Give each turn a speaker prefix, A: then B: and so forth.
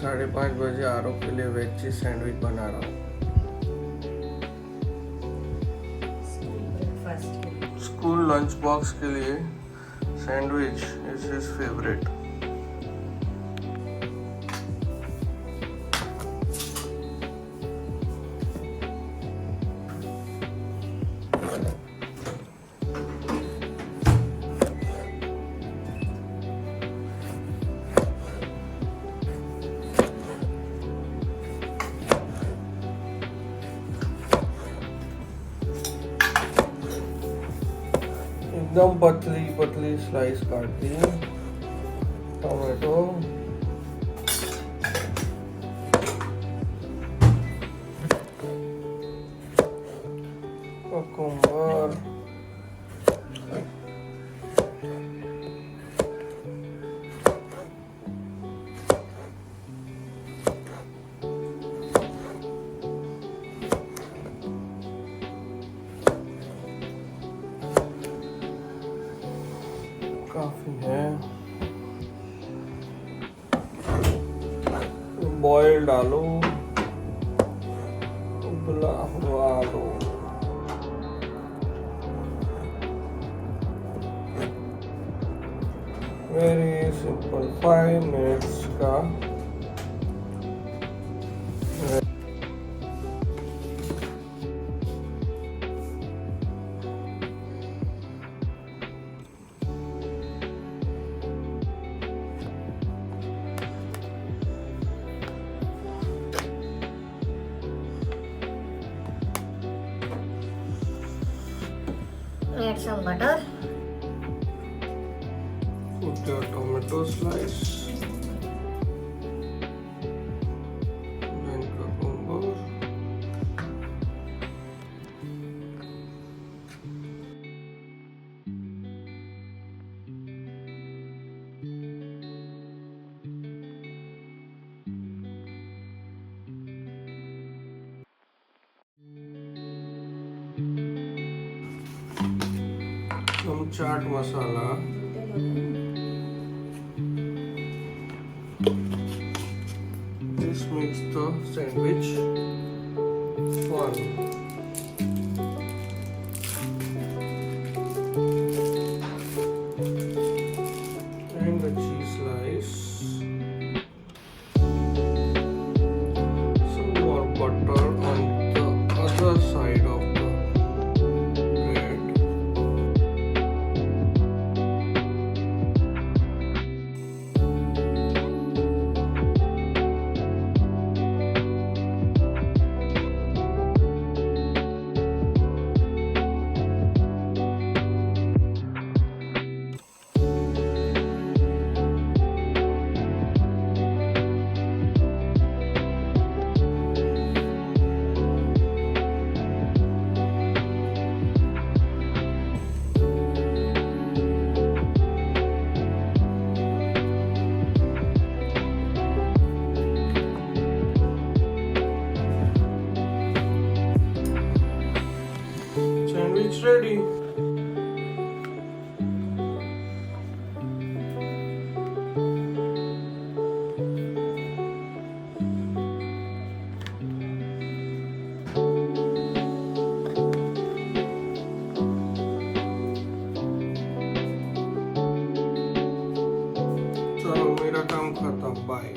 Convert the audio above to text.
A: 5:30 बजे आरव के लिए वेज चीज सैंडविच बना रहा हूँ। स्कूल लंच बॉक्स के लिए सैंडविच इज हिज फेवरेट। एकदम पतली पतली स्लाइस काट दी टोमेटो, कुकुम्बर, काफी है। बॉइल्ड आलू, उबला हुआ आलू, वेरी सिंपल 5 मिनट्स का।
B: Add some butter.
A: Put your tomato slice, then cucumber, some chaat masala, this makes the sandwich fun. And the cheese slice, some more butter on the other side of the bread. Sandwich ready. चलो मेरा काम खत्म, bye.